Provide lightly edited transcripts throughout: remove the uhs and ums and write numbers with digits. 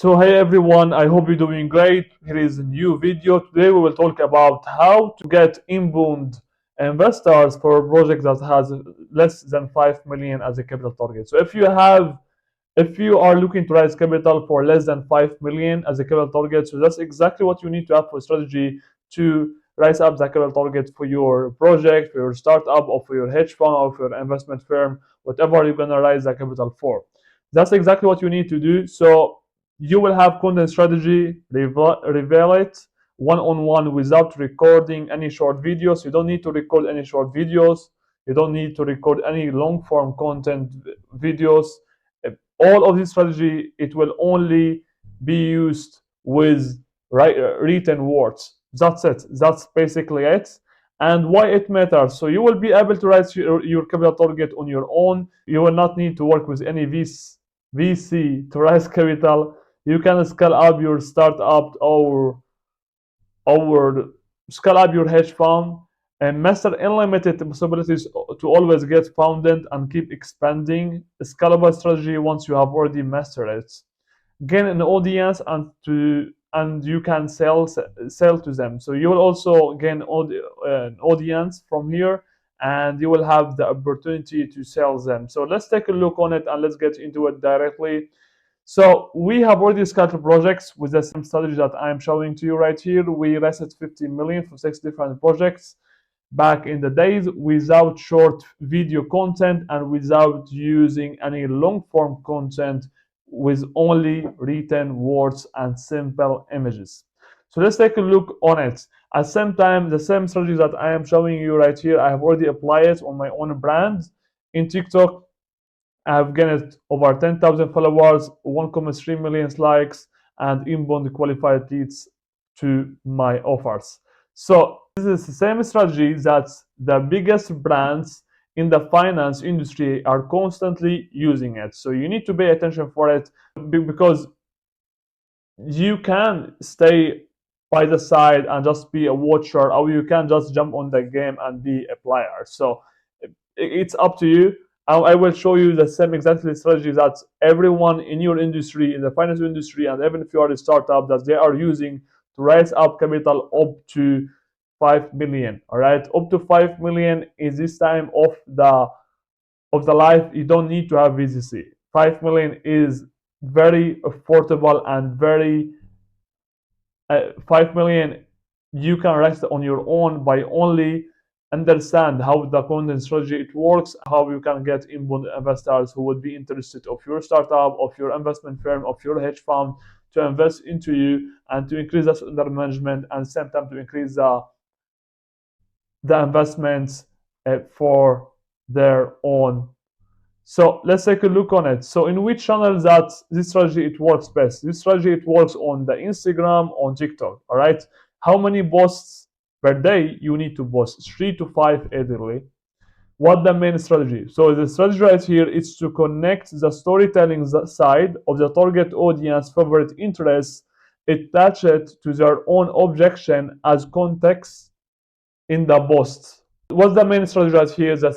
So hey everyone, I hope you're doing great. Here is a new video. Today we will talk about how to get inbound investors for a project that has less than 5 million as a capital target. So if you are looking to raise capital for less than 5 million as a capital target, so that's exactly what you need to have for strategy to rise up the capital target for your project, for your startup, or for your hedge fund, or for your investment firm, whatever you're gonna raise the capital for. That's exactly what you need to do. So you will have content strategy, reveal it one-on-one without recording any short videos. You don't need to record any short videos. You don't need to record any long-form content videos. All of this strategy, it will only be used with written words. That's it. That's basically it. And why it matters. So you will be able to write your capital target on your own. You will not need to work with any VC to raise capital. You can scale up your startup or scale up your hedge fund and master unlimited possibilities to always get founded and keep expanding. A scalable strategy once you have already mastered it. Gain an audience and you can sell to them. So you will also gain an audience from here, and you will have the opportunity to sell them. So let's take a look on it and let's get into it directly. So we have already scaled projects with the same strategy that I am showing to you right here. We raised 50 million for 6 different projects back in the days without short video content and without using any long form content, with only written words and simple images. So let's take a look on it. At the same time, the same strategy that I am showing you right here, I have already applied it on my own brand. In TikTok, I have gained over 10,000 followers, 1.3 million likes, and inbound qualified leads to my offers. So this is the same strategy that the biggest brands in the finance industry are constantly using it. So you need to pay attention for it, because you can stay by the side and just be a watcher, or you can just jump on the game and be a player. So it's up to you. I will show you the same exactly strategy that everyone in your industry, in the finance industry, and even if you are a startup, that they are using to raise up capital up to 5 million. All right, up to 5 million is this time of the life. You don't need to have VCC. 5 million is very affordable and very 5 million you can raise on your own by only understand how the content strategy it works, how you can get inbound investors who would be interested of your startup, of your investment firm, of your hedge fund, to invest into you and to increase that under management, and same time to increase the investments for their own. So let's take a look on it. So in which channel that this strategy it works best? This strategy it works on the Instagram, on TikTok. All right. How many posts per day you need to post? 3 to 5 ideally. What the main strategy? So the strategy right here is to connect the storytelling side of the target audience favorite interests, attach it to their own objection as context in the post. What's the main strategy right here? The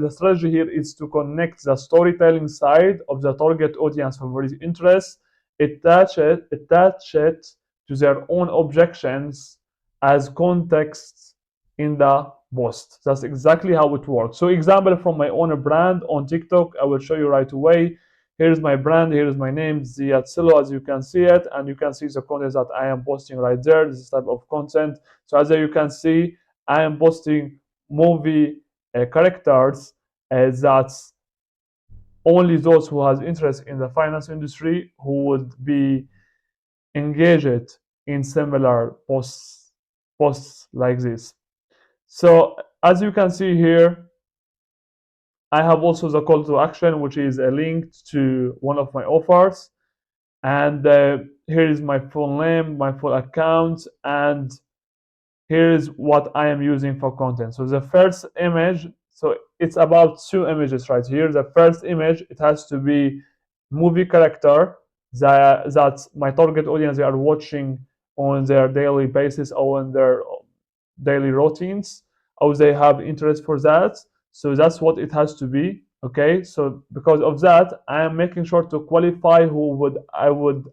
strategy here is to connect the storytelling side of the target audience favorite interests, attach it to their own objections as context in the post. That's exactly how it works. So example from my own brand on TikTok, I will show you right away. Here's my brand, here's my name, ziadselo, as you can see it, and you can see the content that I am posting right there, this type of content. So as you can see, I am posting movie characters that's only those who has interest in the finance industry who would be engaged in similar posts like this. So as you can see here, I have also the call to action, which is a link to one of my offers, and here is my full name, my full account, and here is what I am using for content. So the first image, so it's about 2 images right here. The first image, it has to be movie character that my target audience they are watching on their daily basis or on their daily routines, or they have interest for that. So that's what it has to be. Okay, so because of that, I am making sure to qualify who I would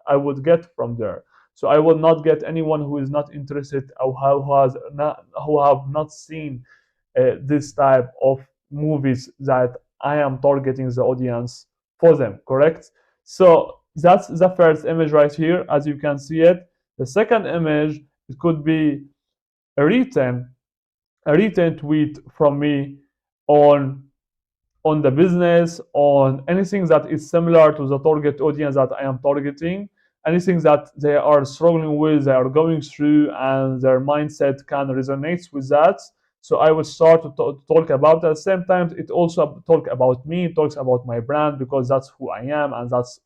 I would get from there. So I will not get anyone who is not interested or who have not seen this type of movies that I am targeting the audience for them, correct? So that's the first image right here, as you can see it. The second image, it could be a written tweet from me on the business, on anything that is similar to the target audience that I am targeting, anything that they are struggling with, they are going through, and their mindset can resonate with that. So I will start to talk about it. At the same time, it also talk about me, it talks about my brand, because that's who I am and that's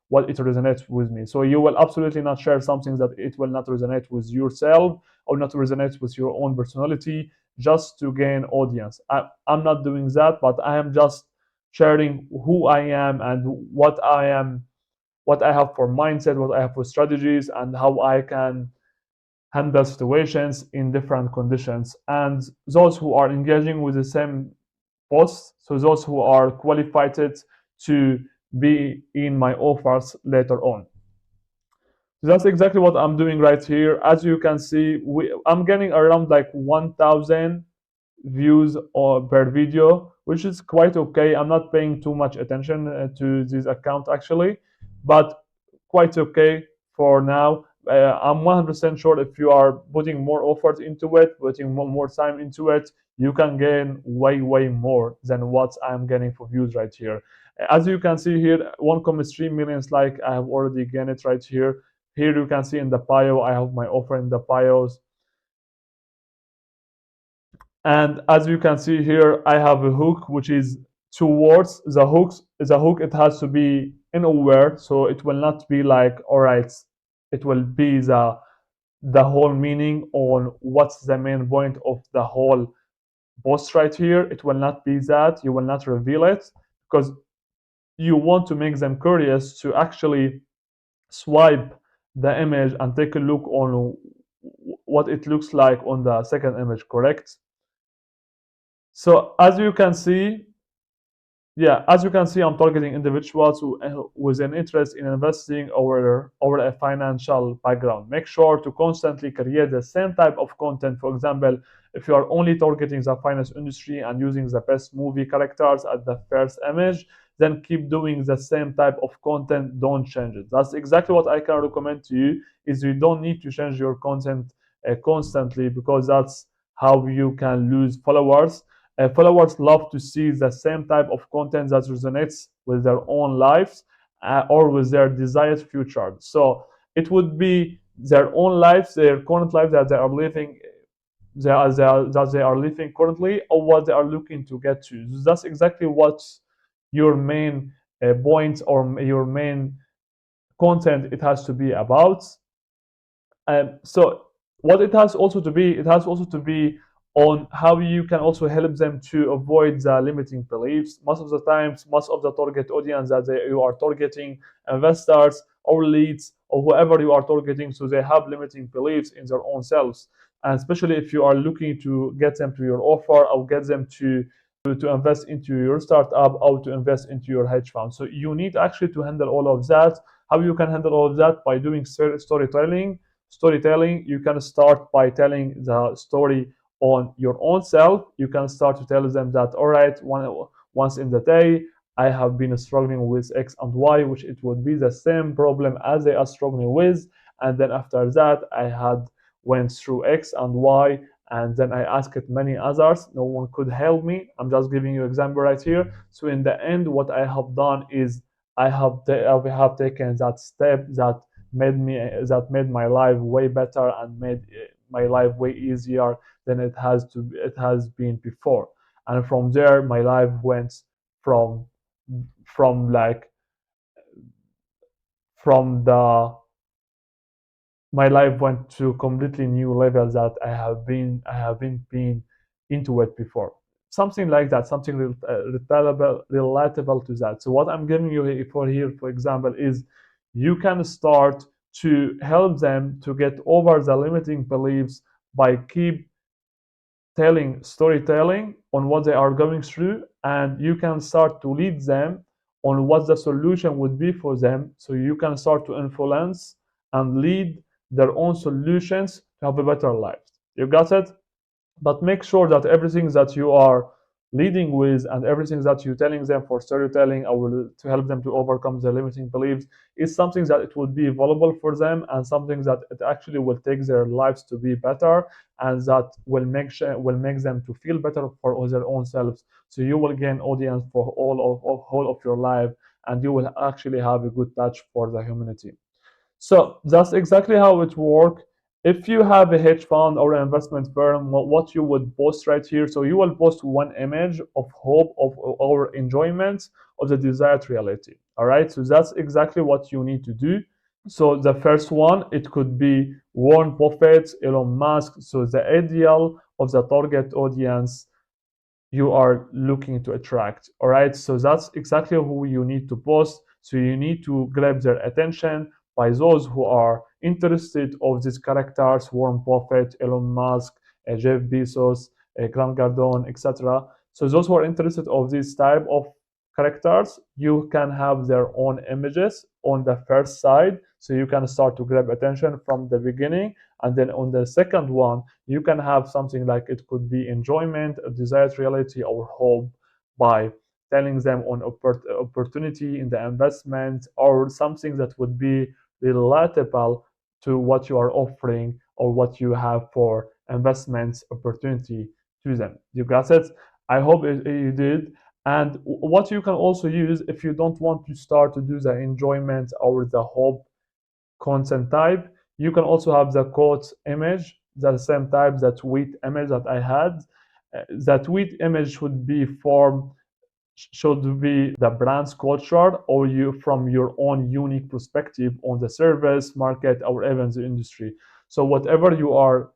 what it resonates with me. So you will absolutely not share something that it will not resonate with yourself or not resonate with your own personality just to gain audience. I'm not doing that, but I am just sharing who I am and what I am, what I have for mindset, what I have for strategies, and how I can handle situations in different conditions. And those who are engaging with the same posts, so those who are qualified to be in my offers later on. So that's exactly what I'm doing right here. As you can see, I'm getting around like 1,000 views per video, which is quite okay. I'm not paying too much attention to this account actually, but quite okay for now. I'm 100% sure if you are putting more effort into it, putting more time into it, you can gain way more than what I'm getting for views right here. As you can see here, 1.3 million like I have already gained it right here. Here you can see in the bio, I have my offer in the bios. And as you can see here, I have a hook which is two words. The hook, it has to be in a word, so it will not be like, all right, it will be the whole meaning on what's the main point of the whole post right here. It will not be that. You will not reveal it because you want to make them curious to actually swipe the image and take a look on what it looks like on the second image, correct? So as you can see, I'm targeting individuals with an interest in investing or a financial background. Make sure to constantly create the same type of content. For example, if you are only targeting the finance industry and using the best movie characters at the first image, then keep doing the same type of content. Don't change it. That's exactly what I can recommend to you. Is you don't need to change your content constantly, because that's how you can lose followers. Followers love to see the same type of content that resonates with their own lives or with their desired future. So it would be their own lives, their current life that they are living, that they are living currently, or what they are looking to get to. So that's exactly what your main points or your main content it has to be about. So what it has also to be on how you can also help them to avoid the limiting beliefs. Most of the times, most of the target audience that you are targeting, investors or leads or whoever you are targeting, so they have limiting beliefs in their own selves. And especially if you are looking to get them to your offer or get them to invest into your startup or to invest into your hedge fund. So you need actually to handle all of that. How you can handle all of that? By doing storytelling. You can start by telling the story on your own self. You can start to tell them that, all right, once in the day I have been struggling with X and Y, which it would be the same problem as they are struggling with, and then after that I had went through X and Y, and then I asked many others. No one could help me. I'm just giving you an example right here. So in the end, what I have done is I have taken that step that made my life way better and made my life way easier than it has been before. And from there, my life went from from like from the my life went to completely new levels that I haven't been into it before. Something like that, something relatable to that. So what I'm giving you here, for example, is you can start to help them to get over the limiting beliefs by keep telling storytelling on what they are going through, and you can start to lead them on what the solution would be for them, so you can start to influence and lead their own solutions to have a better life. You got it? But make sure that everything that you are leading with and everything that you're telling them for storytelling or to help them to overcome their limiting beliefs is something that it would be valuable for them and something that it actually will take their lives to be better and that will make them to feel better for their own selves. So you will gain audience for of whole of your life, and you will actually have a good touch for the humanity. So that's exactly how it works. If you have a hedge fund or an investment firm, what you would post right here. So you will post one image of hope of or enjoyment of the desired reality. All right. So that's exactly what you need to do. So the first one, it could be Warren Buffett, Elon Musk. So the ideal of the target audience you are looking to attract. All right, so that's exactly who you need to post. So you need to grab their attention by those who are interested of these characters: Warren Buffett, Elon Musk, Jeff Bezos, Grant Cardone, etc. So those who are interested of this type of characters, you can have their own images on the first side, so you can start to grab attention from the beginning. And then on the second one, you can have something like it could be enjoyment, a desired reality, or hope, by telling them on opportunity in the investment or something that would be relatable to what you are offering or what you have for investments opportunity to them. You got it? I hope you did. And what you can also use if you don't want to start to do the enjoyment or the hope content type, you can also have the quote image, the same type, that tweet image that I had. The tweet image should be the brand's culture or you from your own unique perspective on the service market or even the industry. So whatever you are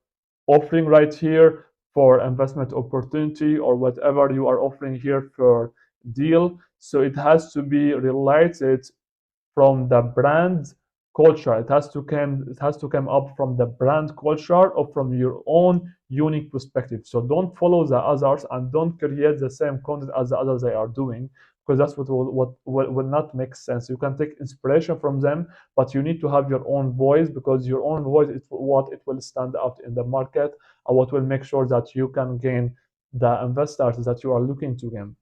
offering right here for investment opportunity or whatever you are offering here for deal, so it has to be related from the brand culture. It has to come up from the brand culture or from your own unique perspective. So don't follow the others and don't create the same content as the others they are doing, because that's what will not make sense. You can take inspiration from them, but you need to have your own voice, because your own voice is what it will stand out in the market and what will make sure that you can gain the investors that you are looking to gain.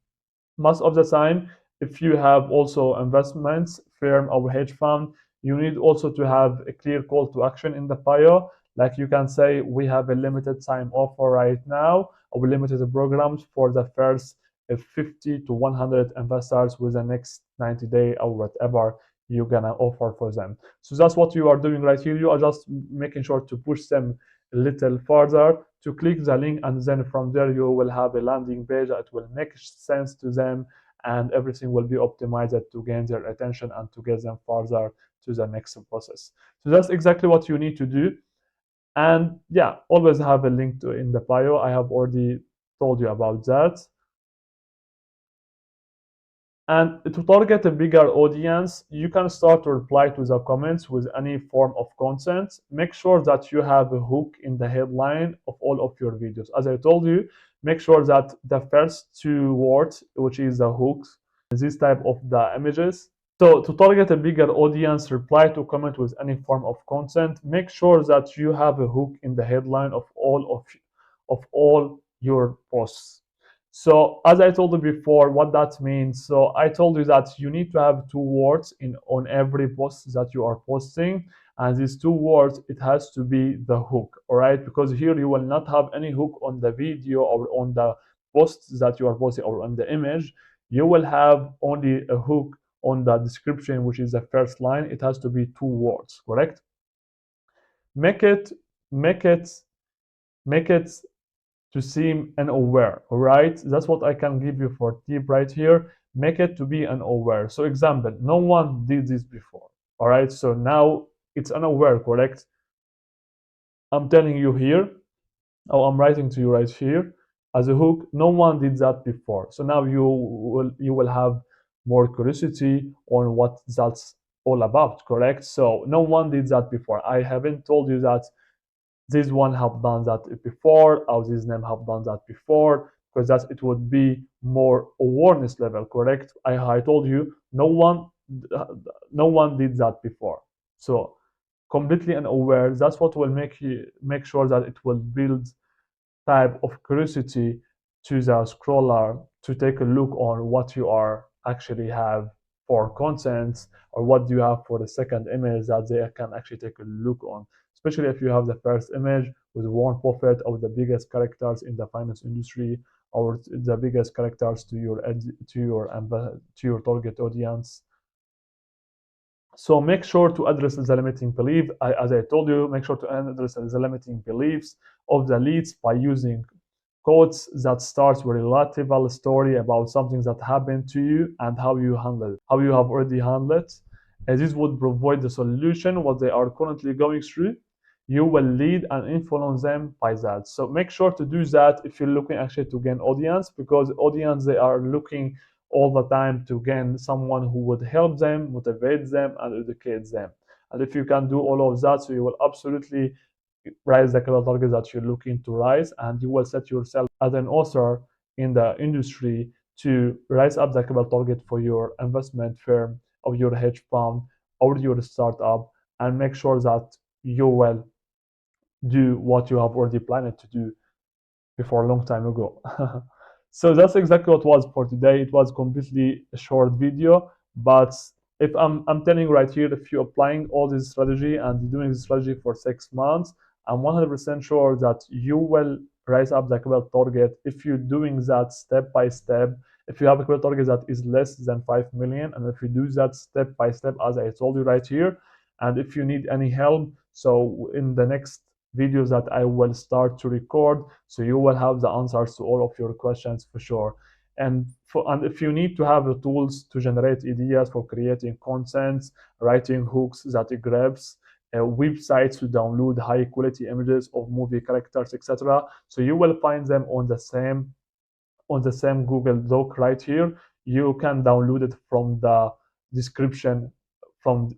Most of the time, if you have also investments firm or hedge fund, you need also to have a clear call to action in the bio. Like you can say, we have a limited time offer right now, or we limited the programs for the first 50 to 100 investors with the next 90 day or whatever you're gonna offer for them. So that's what you are doing right here. You are just making sure to push them a little further to click the link, and then from there you will have a landing page that will make sense to them, and everything will be optimized to gain their attention and to get them further to the next process. So that's exactly what you need to do. And yeah, always have a link to in the bio. I have already told you about that. And to target a bigger audience, you can start to reply to the comments with any form of content. Make sure that you have a hook in the headline of all of your videos. As I told you, make sure that the first two words, which is the hooks, this type of the images. So to target a bigger audience, reply to comment with any form of content. Make sure that you have a hook in the headline of all your posts. So as I told you before, what that means. So I told you that you need to have two words in on every post that you are posting, and these two words, it has to be the hook. All right, because here you will not have any hook on the video or on the posts that you are posting or on the image. You will have only a hook on the description, which is the first line. It has to be two words, correct? Make it, make it, make it to seem unaware. All right, that's what I can give you for tip right here. Make it to be unaware. So example, no one did this before. All right, so now it's unaware, correct? I'm telling you here, oh, I'm writing to you right here as a hook. No one did that before. So now you will have more curiosity on what that's all about, correct? So no one did that before. I haven't told you that this one have done that before, or this name have done that before, because that it would be more awareness level, correct? I told you no one did that before. So completely unaware, that's what will make sure that it will build type of curiosity to the scroller to take a look on what you are actually have for content, or what do you have for the second image that they can actually take a look on, especially if you have the first image with Warren Buffett or the biggest characters in the finance industry, or the biggest characters to your target audience. So make sure to address the limiting belief. As I told you, make sure to address the limiting beliefs of the leads by using quotes that starts with a relatable story about something that happened to you and how you handle it, how you have already handled it. And this would provide the solution what they are currently going through. You will lead and influence them by that. So make sure to do that if you're looking actually to gain audience, because audience, they are looking all the time to gain someone who would help them, motivate them, and educate them. And if you can do all of that, so you will absolutely rise the capital target that you're looking to rise, and you will set yourself as an author in the industry to rise up the capital target for your investment firm, or your hedge fund, or your startup, and make sure that you will do what you have already planned to do before a long time ago. So that's exactly what was for today. It was completely a short video, but if I'm telling you right here, if you're applying all this strategy and you're doing this strategy for 6 months, I'm 100% sure that you will rise up the capital target if you're doing that step by step. If you have a capital target that is less than 5 million, and if you do that step by step, as I told you right here, and if you need any help, so in the next videos that I will start to record, so you will have the answers to all of your questions for sure. And if you need to have the tools to generate ideas for creating content, writing hooks that grabs, websites to download high quality images of movie characters, etc., so you will find them on the same Google Doc right here. You can download it from the description. From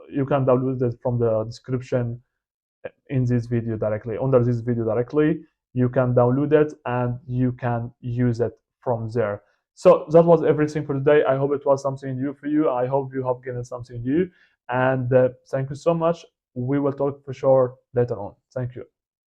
you can download it from the description in this video directly, under this video directly. You can download it and you can use it from there. So that was everything for today. I hope it was something new for you. I hope you have gained something new, and thank you so much. We will talk for sure later on. Thank you.